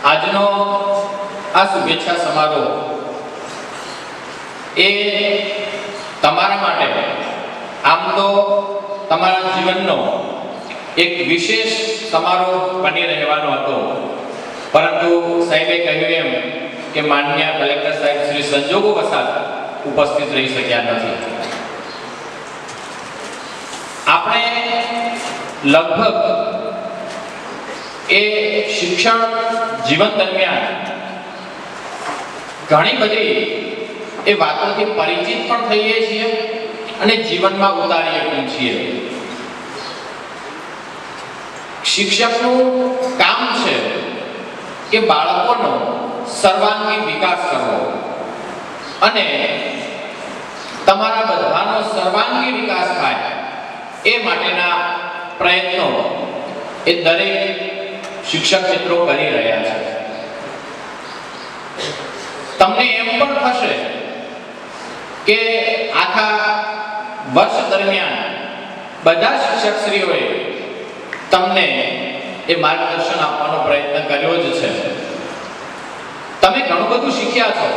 આજનો આ શુભેચ્છા સમારોહ એ તમારા માટે આમ તો તમારા જીવનનો એક વિશેષ સમારોહ બની રહેવાનો હતો, પરંતુ સાહેબે કહ્યું એમ કે માનનીય કલેક્ટર સાહેબ શ્રી સંજોગો વસાત ઉપસ્થિત રહી શક્યા નથી. આપણે લગભગ એ શિક્ષણ જીવન દરમિયાન ઘણી બધી એ વાતોથી પરિચિત પણ થઈએ છીએ અને જીવનમાં ઉતારીએ પણ છીએ. શિક્ષકનું કામ છે કે બાળકોનો સર્વાંગી વિકાસ કરવો અને તમારા બધાનો સર્વાંગી વિકાસ થાય એ માટેના પ્રયત્નો એ દરેક શિક્ષક મિત્રો કરી રહ્યા છે. તમને એમ પણ થશે કે આખા વર્ષ દરમિયાન બધા શિક્ષકશ્રીઓએ તમને એ માર્ગદર્શન આપવાનો પ્રયત્ન કર્યો જ છે. તમે ઘણું બધું શીખ્યા છો,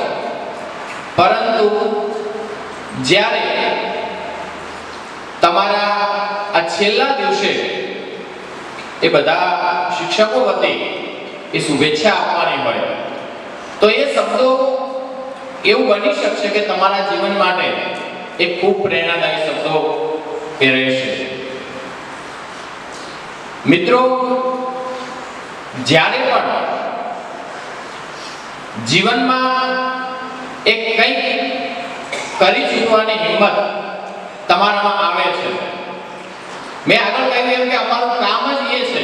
પરંતુ જ્યારે તમારા આ છેલ્લા દિવસે એ બધા શિક્ષકો વતી એ શુભેચ્છા આપવાની હોય તો એ શબ્દો એવું બની શકશે કે તમારા જીવન માટે એ ખૂબ પ્રેરણાદાયી શબ્દો એ રહેશે. મિત્રો, જ્યારે પણ જીવનમાં એક કંઈક કરી ચૂકવાની હિંમત તમારામાં આવે છે, મેં આગળ કહ્યું એમ કે અમારું કામ જ એ છે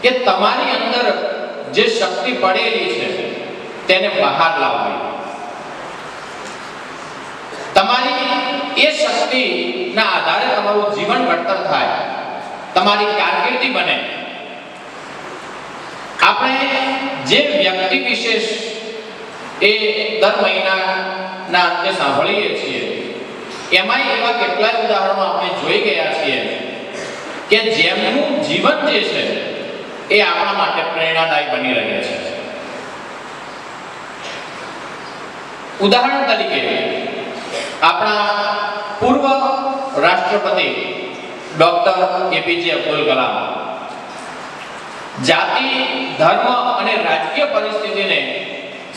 કે તમારી અંદર જે શક્તિ પડેલી છે તેને બહાર લાવવી. તમારી એ શક્તિના આધારે તમારું જીવન ઘડતર થાય, તમારી કારકિર્દી બને. આપણે જે વ્યક્તિ વિશેષ એ દર મહિનાના અંતે સાંભળીએ છીએ, એમાં એવા કેટલાય ઉદાહરણો આપણે જોઈ ગયા છીએ કે જેમનું જીવન જે છે એ આપણા માટે પ્રેરણાદાયી બની રહે છે. ઉદાહરણ તરીકે આપણા પૂર્વ રાષ્ટ્રપતિ ડોક્ટર એપીજે અબ્દુલ કલામ. જાતિ, ધર્મ અને રાજકીય પરિસ્થિતિને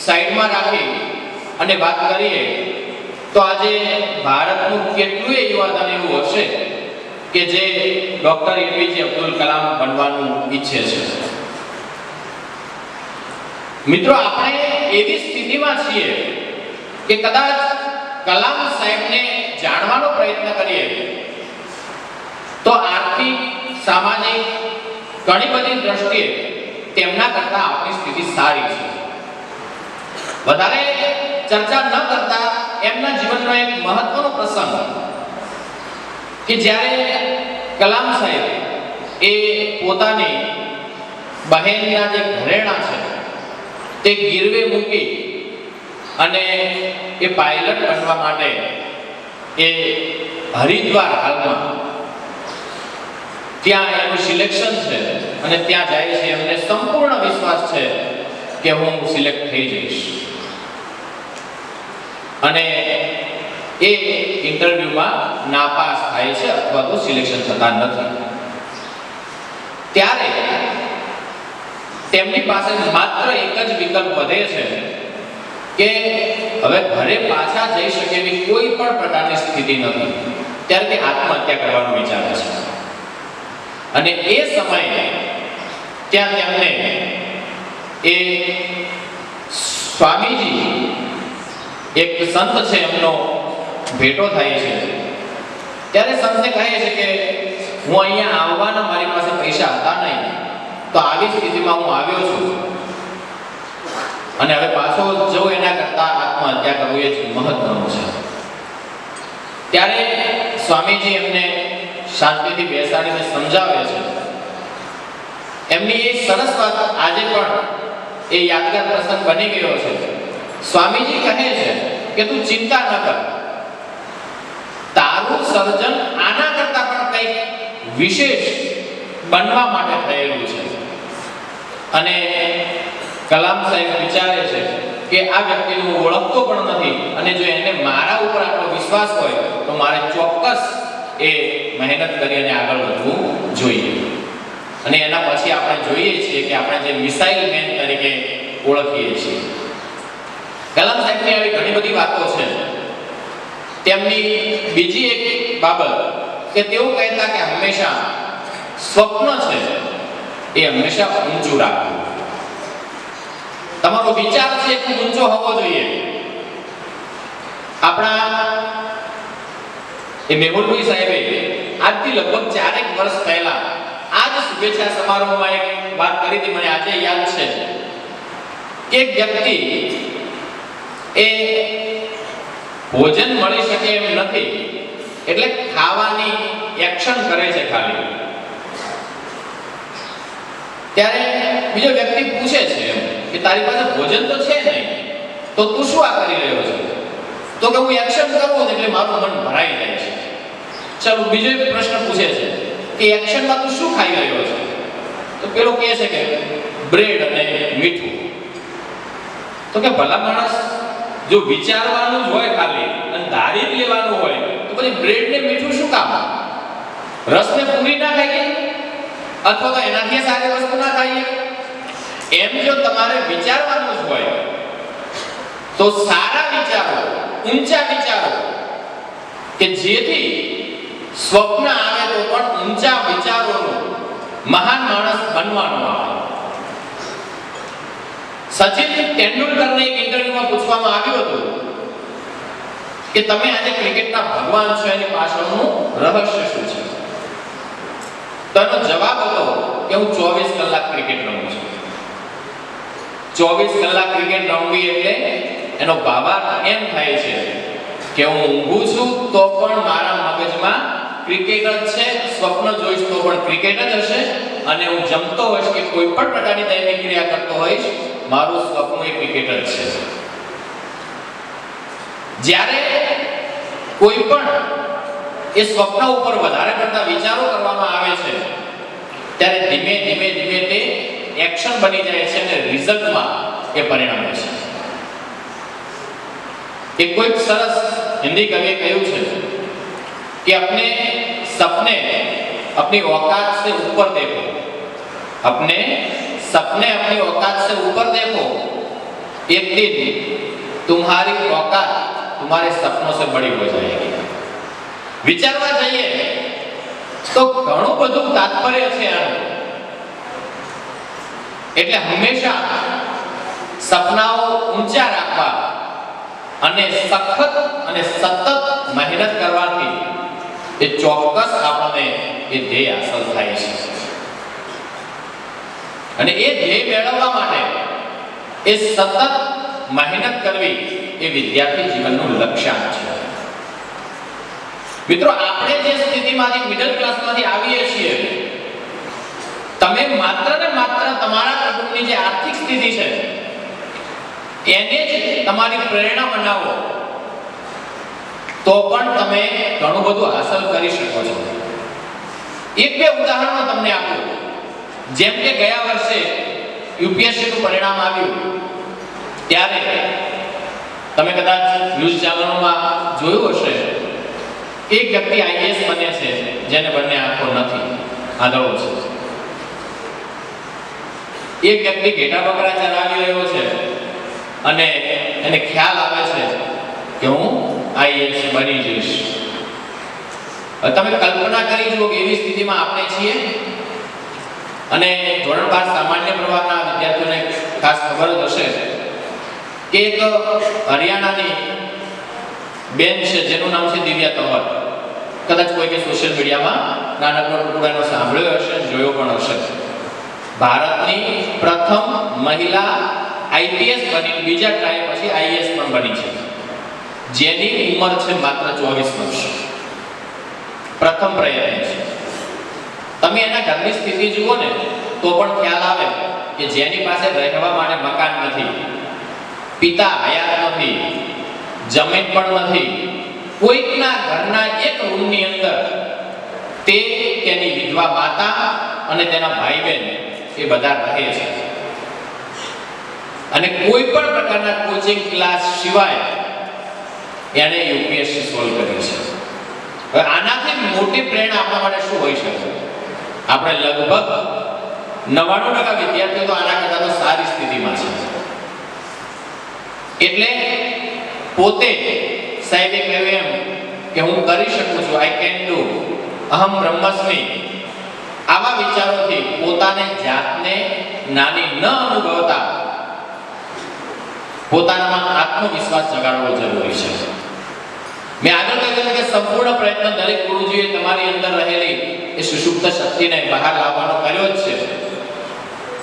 સાઈડમાં રાખી અને વાત કરીએ તો આજે ભારતનું કેટલું યુવાધન એવું હશે કે જે ડોક્ટર એપીજે અબ્દુલ કલામ બનવાનું ઈચ્છે છે. મિત્રો, આપણે એવી સ્થિતિમાં છીએ કે કદાચ કલામ સાહેબને જાણવાનો પ્રયત્ન કરીએ તો આર્થિક, સામાજિક ઘણી બધી દ્રષ્ટિએ તેમના કરતા આપણી સ્થિતિ સારી છે. વધારે ચર્ચા ન કરતા એમના જીવનનો એક મહત્વનો પ્રસંગ કે જ્યારે કલામ સાહેબ એ પોતાની બહેનના જે ઘરેણા છે તે ગીરવે મૂકી અને એ પાયલટ બનવા માટે એ હરિદ્વાર હાલમાં ત્યાં એનું સિલેક્શન છે અને ત્યાં જાય છે. એમને સંપૂર્ણ વિશ્વાસ છે કે હું સિલેક્ટ થઈ જઈશ, અને એ ઇન્ટરવ્યુમાં નાપાસ થાય છે અથવા તો સિલેક્શન થતા નથી. ત્યારે તેમની પાસે માત્ર એક જ વિકલ્પ વધે છે કે હવે ઘરે પાછા જઈ શકે એવી કોઈ પણ પ્રકારની સ્થિતિ નથી. ત્યારે તે આત્મહત્યા કરવાનું વિચારે છે. અને એ સમયે ત્યાં તેમને એ સ્વામીજી એક સંત છે એમનો ભેટો થાય છે. ત્યારે સંતને કહે છે કે હું અહીંયા આવવાના મારી પાસે પૈસા હતા નહીં, તો આવી સ્થિતિમાં હું આવ્યો છું અને હવે પાછો જવું એના કરતા આત્મહત્યા કરવું એ જ મહત્વનું છે. ત્યારે સ્વામીજી એમને શાંતિથી બેસાડીને સમજાવે છે. એમની એ સરસ વાત આજે પણ એ યાદગાર પ્રસંગ બની ગયો છે. સ્વામીજી કહે છે કે તું ચિંતા ન કર, તારું સર્જન આના કરતા પણ કંઈક વિશેષ બનવા માટે થયેલું છે. અને કલામ સાહેબ વિચારે છે કે આ વ્યક્તિને હું ઓળખતો પણ નથી અને જો એને મારા ઉપર આટલો વિશ્વાસ હોય તો મારે ચોક્કસ એ મહેનત કરી અને આગળ વધવું જોઈએ. અને એના પછી આપણે જોઈએ છીએ કે આપણે જે મિસાઇલ મેન તરીકે ઓળખીએ છીએ. કલામ સાહેબની આવી ઘણી બધી વાતો છે. તેમની બીજી એક બાબત કે તેઓ કહેતા કે હંમેશા સ્વપ્ન છે એ હંમેશા ઊંચું રાખવું. તમારો વિચાર છે એ ખૂબ ઊંચો હોવો જોઈએ. આપણા એ મેહુલભાઈ સાહેબે આજથી લગભગ 4 વર્ષ પહેલા આ જ શુભેચ્છા સમારોહમાં એક વાત કરી હતી, મને આજે યાદ છે કે એક વ્યક્તિ એ ભોજન મળી શકે એમ નથી એટલે ખાવાની એક્શન કરે છે ખાલી. ત્યારે બીજો વ્યક્તિ પૂછે છે કે તારી પાસે ભોજન તો છે નહીં તો તું શું આ કરી રહ્યો છે? તો કે હું એક્શન કરું એટલે મારું મન ભરાઈ જાય છે. ચાલો બીજો એક પ્રશ્ન પૂછે છે કે એક્શનમાં તું શું ખાઈ રહ્યો છે? તો પેલો કહે છે કે બ્રેડ અને મીઠું. તો કે ભલા માણસ, જો વિચારવાનું જ હોય ખાલી અને ધારી જ લેવાનું હોય તો પછી બ્રેડ ને મીઠું શું કામ? રસને પૂરી ના ખાઈએ અથવા તો એનાથી સારી વસ્તુ ના ખાઈએ? એમ જો તમારે વિચારવાનું જ હોય તો સારા વિચારો, ઊંચા વિચારો કે જેથી સ્વપ્ન આવે તો પણ ઊંચા વિચારોનો મહાન માણસ બનવાનો આવે. સચિન તેંડુલકરને એક ઇન્ટરવ્યુમાં પૂછવામાં આવ્યું હતું કે તમે આજે ક્રિકેટના ભગવાન છો, એની પાછળનું રહસ્ય શું છે? તો એનો જવાબ હતો કે હું 24 કલાક ક્રિકેટ રમું છું. 24 કલાક ક્રિકેટ રમવી એટલે એનો ભાવાર્થ એમ થાય છે કે હું ઊંઘું છું તો પણ મારા મગજમાં ક્રિકેટ જ છે, સ્વપ્ન જોઈશ તો પણ ક્રિકેટ જ હશે, અને હું જમતો હોઈશ કે કોઈ પણ પ્રકારની દૈનિક ક્રિયા કરતો હોઈશ, મારું સ્વપ્ન એ ક્રિકેટ જ છે. જ્યારે કોઈ પણ એ સ્વપ્ન ઉપર વધારે પડતા વિચારો કરવામાં આવે છે ત્યારે ધીમે ધીમે ધીમે તે એક્શન બની જાય છે અને રિઝલ્ટમાં એ પરિણમે છે. એક કોઈક સરસ હિન્દી કવિએ કહ્યું છે कि अपने सपने अपनी औकात से ऊपर देखो, अपने सपने अपनी औकात से ऊपर देखो, एक दिन तुम्हारी औकात तुम्हारे सपनों से बड़ी हो जाएगी. विचारवा जाइए तो घणું બધું તાત્પર્ય છે આનું. એટલે હંમેશા સપનાઓ ઊંચા રાખવા અને સખત અને સતત મહેનત કરવાથી એ ચોક્કસ આપણને એ ધ્યેય હાંસલ થાય છે. અને એ ધ્યેય મેળવવા માટે એ સતત મહેનત કરવી એ વિદ્યાર્થી જીવનનું લક્ષ્યાંક છે. મિત્રો, આપણે જે સ્થિતિમાંથી મિડલ ક્લાસમાંથી આવીએ છીએ, તમે માત્ર ને માત્ર તમારા કુટુંબની જે આર્થિક સ્થિતિ છે એને જ તમારી પ્રેરણા બનાવો તો પણ તમે ઘણું બધું હાંસલ કરી શકો છો. એક બે ઉદાહરણો તમને આપું. જેમ કે ગયા વર્ષે યુપીએસસી નું પરિણામ આવ્યું ત્યારે તમે કદાચ ન્યૂઝ ચેનલોમાં જોયું હશે, એક વ્યક્તિ આઈએએસ બને છે જેને બંને આંખો નથી, આંધળો છે. એક વ્યક્તિ ઘેટા બકરા ચરાવી રહ્યો છે અને એને ખ્યાલ આવે છે કે હું આઈએએસ બની જઈશ. તમે કલ્પના કરી જુઓ કે એવી સ્થિતિમાં આપણે છીએ. અને ધોરણ 12 સામાન્ય પ્રવાહના વિદ્યાર્થીઓને ખાસ ખબર જ હશે કે એક હરિયાણાની બેન છે જેનું નામ છે દિવ્યા તંવર. કદાચ કોઈકે સોશિયલ મીડિયામાં નાનકડો ટુકડો એનો સાંભળ્યો હશે, જોયો પણ હશે. ભારતની પ્રથમ મહિલા આઈપીએસ બની, બીજા ટ્રાય પછી આઈએએસ પણ બની છે, જેની ઉંમર છે માત્ર 24 વર્ષ. પ્રથમ પ્રયત્ન છે. તમે એના ઘરની સ્થિતિ જુઓ ને તો પણ ખ્યાલ આવે કે જેની પાસે રહેવા માટે મકાન નથી, પિતા હયાત નથી, જમીન પણ નથી, કોઈકના ઘરના એક રૂમની અંદર તે તેની વિધવા માતા અને તેના ભાઈ બહેન એ બધા રહે છે. અને કોઈ પણ પ્રકારના કોચિંગ ક્લાસ સિવાય એણે યુપીએસસી સોલ્વ કર્યું છે. હવે આનાથી મોટી પ્રેરણા આપણા માટે શું હોઈ શકે? આપણે લગભગ 99% વિદ્યાર્થીઓ તો આના કરતા તો સારી સ્થિતિમાં છે. એટલે પોતે સાહેબે કહ્યું એમ કે હું કરી શકું છું, આઈ કેન ડુ, અહમ બ્રહ્મસ્મિ, આવા વિચારોથી પોતાને જાતને નાની ન અનુભવતા પોતાનામાં આત્મવિશ્વાસ જગાડવો જરૂરી છે. મેં આગળ કહ્યું કે સંપૂર્ણ પ્રયત્ન દરેક ગુરુજીએ તમારી અંદર રહેલી એ સુષુપ્ત શક્તિને બહાર લાવવાનો કર્યો જ છે.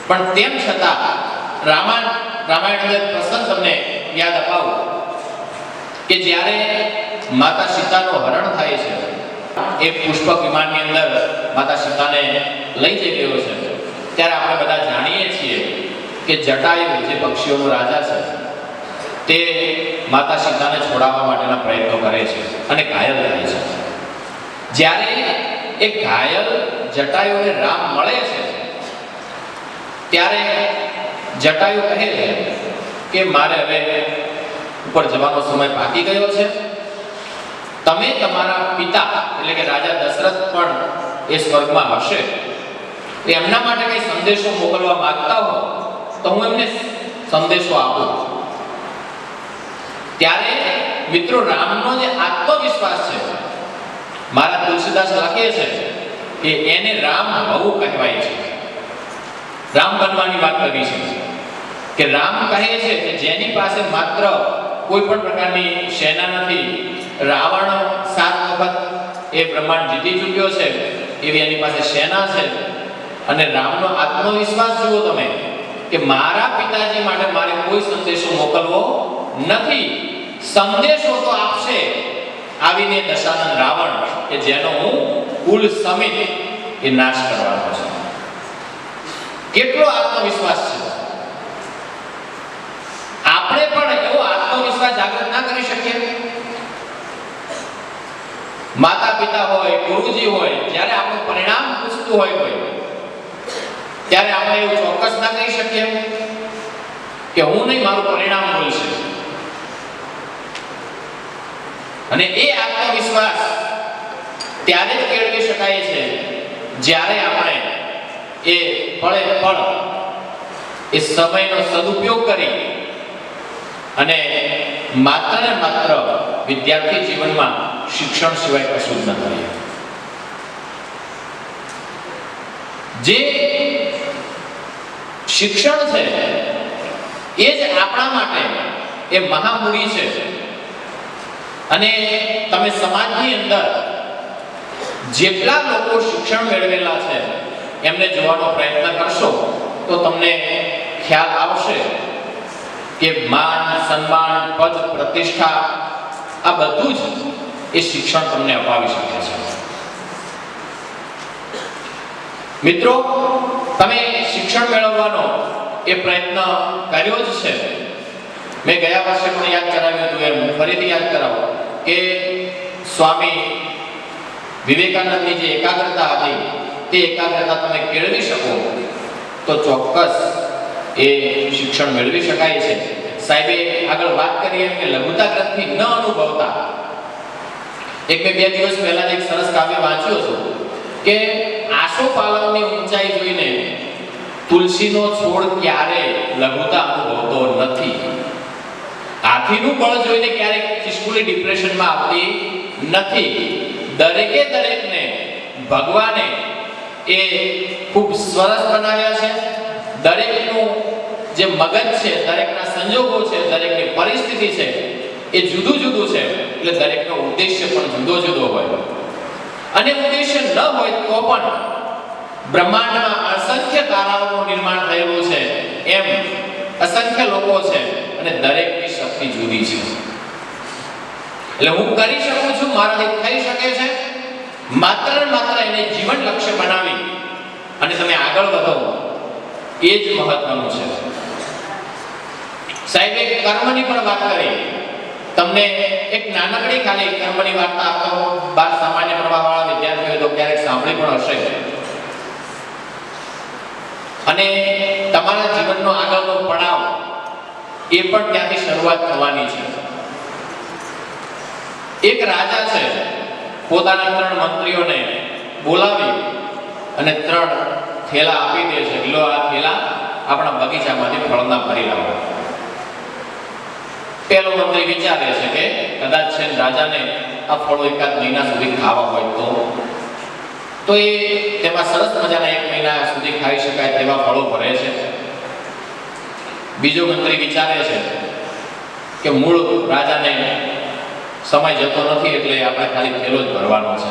પણ તેમ છતાં રામાયણનો એક પ્રસંગ તમને યાદ અપાવું કે જ્યારે માતા સીતાનું હરણ થાય છે, એક પુષ્પક વિમાનની અંદર માતા સીતાને લઈ જઈ રહ્યો છે, ત્યારે આપણે બધા જાણીએ છીએ કે જટાયુ જે પક્ષીઓનો રાજા છે તે માતા સીતાને છોડાવવા માટેના પ્રયત્નો કરે છે અને ઘાયલ થાય છે. જ્યારે એ ઘાયલ જટાયુને રામ મળે છે ત્યારે જટાયુ કહે છે કે મારે હવે ઉપર જવાનો સમય પાકી ગયો છે. તમે તમારા પિતા એટલે કે રાજા દશરથ પણ એ સ્વર્ગમાં હશે, એમના માટે કઈ સંદેશો મોકલવા માંગતા હો તો હું એમને સંદેશો આપું. ત્યારે મિત્રો રામનો જે આત્મવિશ્વાસ છે, મારા તુલસીદાસ લખે છે કે એને રામ હવું કહેવાય છે. રામ બનવાની વાત કરી છે કે રામ કહે છે કે જેની પાસે માત્ર કોઈ પણ પ્રકારની સેના નથી, રાવણ 7 વખત એ બ્રહ્માંડ જીતી ચૂક્યો છે એવી એની પાસે સેના છે, અને રામનો આત્મવિશ્વાસ જુઓ તમે કે મારા પિતાજી માટે મારે કોઈ સંદેશો મોકલવો નથી. સંદેશો તો આપશે આવીને દશાનંદ રાવણ કે જેનો હું કુલ સમિત એ નાશ કરવાનો છું. કેટલો આત્મવિશ્વાસ છે! આપણે પણ એવો આત્મવિશ્વાસ જાગૃત ના કરી શકીએ? માતા પિતા હોય, ગુરુજી હોય, જ્યારે આપણું પરિણામ પૂછતું હોય કોઈ, ત્યારે આપણે એવું ચોક્કસ ના કહી શકીએ કે હું નહીં, મારું પરિણામ બોલશે. અને એ આત્મવિશ્વાસ ત્યારે જ કેળવી શકાય છે જ્યારે આપણે એ પળે પળ એ સમયનો સદુપયોગ કરી અને માત્ર ને માત્ર વિદ્યાર્થી જીવનમાં શિક્ષણ સિવાય કશું જ ન કરીએ. જે શિક્ષણ છે એ જ આપણા માટે એ મહામૂડી છે. અને તમે સમાજની અંદર જેટલા લોકો શિક્ષણ મેળવેલા છે એમને જોવાનો પ્રયત્ન કરશો તો તમને ખ્યાલ આવશે કે માન, સન્માન, પદ, પ્રતિષ્ઠા આ બધું જ એ શિક્ષણ તમને અપાવી શકે છે. મિત્રો, તમે શિક્ષણ મેળવવાનો એ પ્રયત્ન કર્યો જ છે. મેં ગયા વર્ષે પણ યાદ કરાવ્યું હતું, એમ ફરીથી યાદ કરાવો કે સ્વામી વિવેકાનંદની જે એકાગ્રતા હતી તે એકાગ્રતા તમે કેળવી શકો તો ચોક્કસ એ શિક્ષણ મેળવી શકાય છે. સાહેબે આગળ વાત કરી એમ કે લઘુતા ગ્રંથિ ન અનુભવતા, એક બે દિવસ પહેલા એક સરસ કાવ્ય વાંચ્યું હતું કે આસોપાલવની ઊંચાઈ જોઈને તુલસીનો છોડ ક્યારે લઘુતા અનુભવતો નથી. હાથીનું બળ જોઈને ક્યારેક ખિસકોલી ડિપ્રેશનમાં આવતી નથી. દરેકને ભગવાને એ ખૂબ સરસ બનાવ્યા છે. દરેકનું જે મગજ છે, દરેકના સંજોગો છે, દરેકની પરિસ્થિતિ છે એ જુદું જુદું છે. એટલે દરેકનો ઉદ્દેશ્ય પણ જુદો જુદો હોય. અને ઉદ્દેશ્ય ન હોય તો પણ બ્રહ્માંડમાં અસંખ્ય તારાઓનું નિર્માણ થયેલું છે, એમ અસંખ્ય લોકો છે અને દરેકની શક્તિ જુદી છે. એટલે હું કરી શકું છું, મારાથી થઈ શકે છે, માત્ર એને જીવન લક્ષ્ય બનાવી અને તમે આગળ વધો, એ જ મહત્વનું છે. સાહેબે કર્મની પણ વાત કરી. તમને એક નાનકડી ખાલી કર્મની વાર્તા આપતો, 12 સામાન્ય પ્રવાહવાળા વિદ્યાર્થીઓ તો ક્યારેક સાંભળી પણ હશે. અને તમારા જીવનનો આગળનો પડાવ એ પણ ત્યાંથી શરૂઆત થવાની છે. એક રાજા છે, પોતાના 3 મંત્રીઓને બોલાવી અને 3 થેલા આપી દે છે. લો, આ થેલા આપણા બગીચામાંથી ફળના ભરી લાવો. પેલો મંત્રી વિચારે છે કે કદાચ છે રાજાને આ ફળો એકાદ મહિના સુધી ખાવા હોય તો એ તેમાં સરસ મજાના 1 મહિના સુધી ખાઈ શકાય તેવા ફળો ભરે છે. બીજો મંત્રી વિચારે છે કે મૂળ રાજાને સમય જતો નથી એટલે આપણે ખાલી થેલો જ ભરવાનો છે,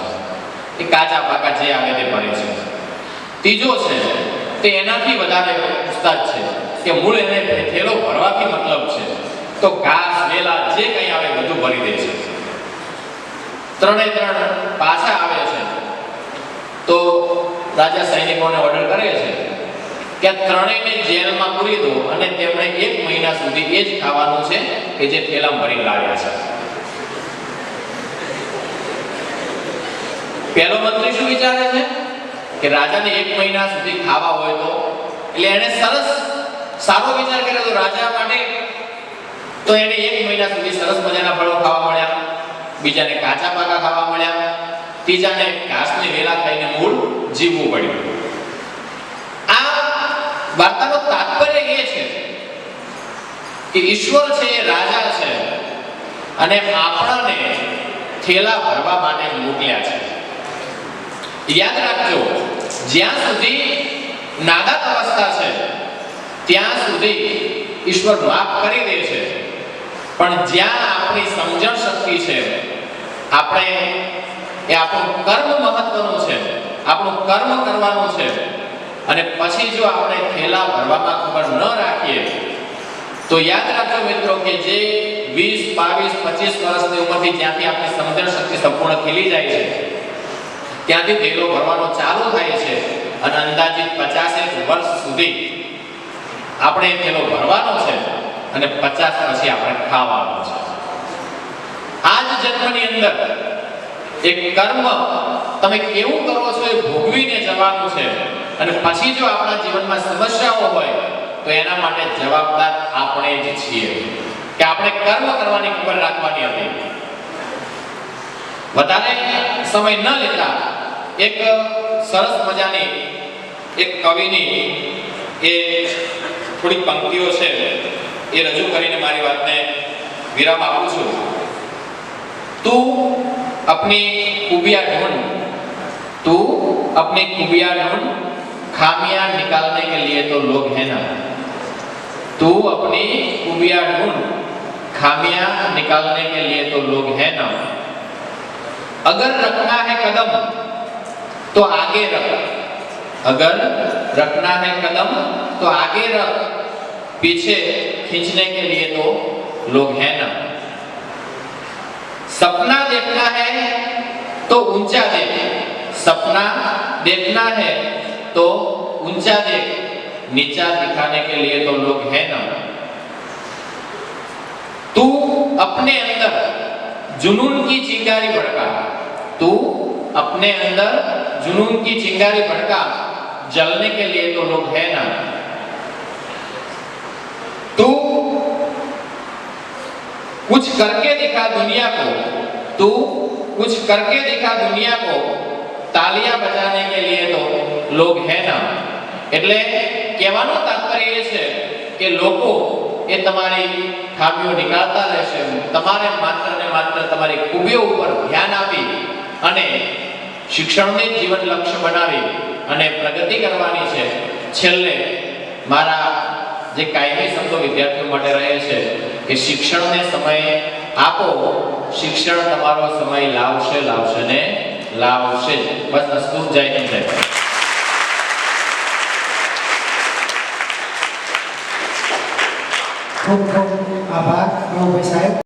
એ કાચા પાકા જે આવે તે ભરે છે. ત્રીજો છે તે એનાથી વધારે ઉસ્તાદ છે કે મૂળ એને થેલો ભરવાથી મતલબ છે, તો ઘાસ વેલા જે કંઈ આવે બધું ભરી દે છે. 3 પાછા આવે છે તો રાજા સૈનિકોને ઓર્ડર કરે છે કે આ 3ને જેલમાં પૂરી દો અને તેમણે 1 મહિના સુધી એ જ ખાવાનું છે કે જે થેલા ભરી લાવ્યા છે. પહેલો મંત્રી શું વિચારે છે કે રાજાને 1 મહિના સુધી ખાવા હોય તો, એટલે એને સારો વિચાર કર્યો તો રાજા માટે. તો એને 1 મહિના સુધી સરસ મજાના ફળો ખાવા મળ્યા, બીજાને કાચા પાકા ખાવા મળ્યા, ત્રીજાને ઘાસની વેલા ખાઈને મૂળ જીવવું પડ્યું. આ વાર્તાનો તાત્પર્ય એ છે કે ઈશ્વર છે એ રાજા છે અને આપણને થેલા ભરવા માટે મોકલ્યા છે. યાદ રાખજો, જ્યાં સુધી નાદાન અવસ્થા છે ત્યાં સુધી ઈશ્વર માફ કરી દે છે, પણ જ્યાં આપણી સમજણ શક્તિ છે, આપણું કર્મ મહત્વનું છે, આપણું કર્મ કરવાનું છે, અને પછી જો આપણે થેલા ભરવામાં ખબર ન રાખીએ તો યાદ રાખજો મિત્રો કે જે 20, 22, 25 વર્ષની ઉંમરથી જ્યાંથી આપણી સમજણ શક્તિ સંપૂર્ણ ખીલી જાય છે ત્યાંથી થેલો ભરવાનો ચાલુ થાય છે અને અંદાજિત 50 વર્ષ સુધી આપણે થેલો ભરવાનો છે અને 50 પછી આપણે ખાવાનો છે. આ જ જન્મની અંદર એક કર્મ તમે કેવું કરો છો એ ભોગવીને જવાનું છે, અને પછી જો આપણા જીવનમાં સમસ્યાઓ હોય તો એના માટે જવાબદાર આપણે જ છીએ કે આપણે કર્મ કરવાની ખબર રાખવાની હતી. વધારે સમય ન લેતા એક સરસ મજાની એક કવિની એ થોડી પંક્તિઓ છે એ રજૂ કરીને મારી વાતને વિરામ આપું છું. તું अपनी खूबियां ढूंढ, खामियां निकालने के लिए तो लोग हैं ना. तू अपनी खूबियां ढूंढ, खामियां निकालने के लिए तो लोग हैं ना. अगर रखना है कदम तो आगे रख, अगर रखना है कदम तो आगे रख, पीछे खींचने के लिए तो लोग हैं ना. सपना देखना है तो ऊंचा देख, सपना देखना है तो ऊंचा देख, नीचा दिखाने के लिए तो लोग हैं ना. तू अपने अंदर जुनून की चिंगारी भड़का, तू अपने अंदर जुनून की चिंगारी भड़का, जलने के लिए तो लोग हैं ना. तू कुछ करके दिखा दुनिया को, तू कुछ करके दिखा दुनिया को, तालियां बजाने के लिए तो लोग हैं ना. એટલે કહેવાનો તાત્પર્ય એ છે કે લોકો એ તમારી ખામીઓ નિકાળતા રહેશે, તમારે માત્ર ને માત્ર તમારી ખૂબીઓ ઉપર ધ્યાન આપી અને શિક્ષણને જીવન લક્ષ્ય બનાવી અને પ્રગતિ કરવાની છે. છેલ્લે મારા જે કાયમી શબ્દો વિદ્યાર્થીઓ માટે રહે છે કે શિક્ષણને સમય આપો, શિક્ષણ તમારો સમય લાવશે ને લાવશે. બસ અસ્તુ. જય હિન્દ. જય ભારત. ખૂબ ખૂબ આભાર પ્રભુભાઈ સાહેબ.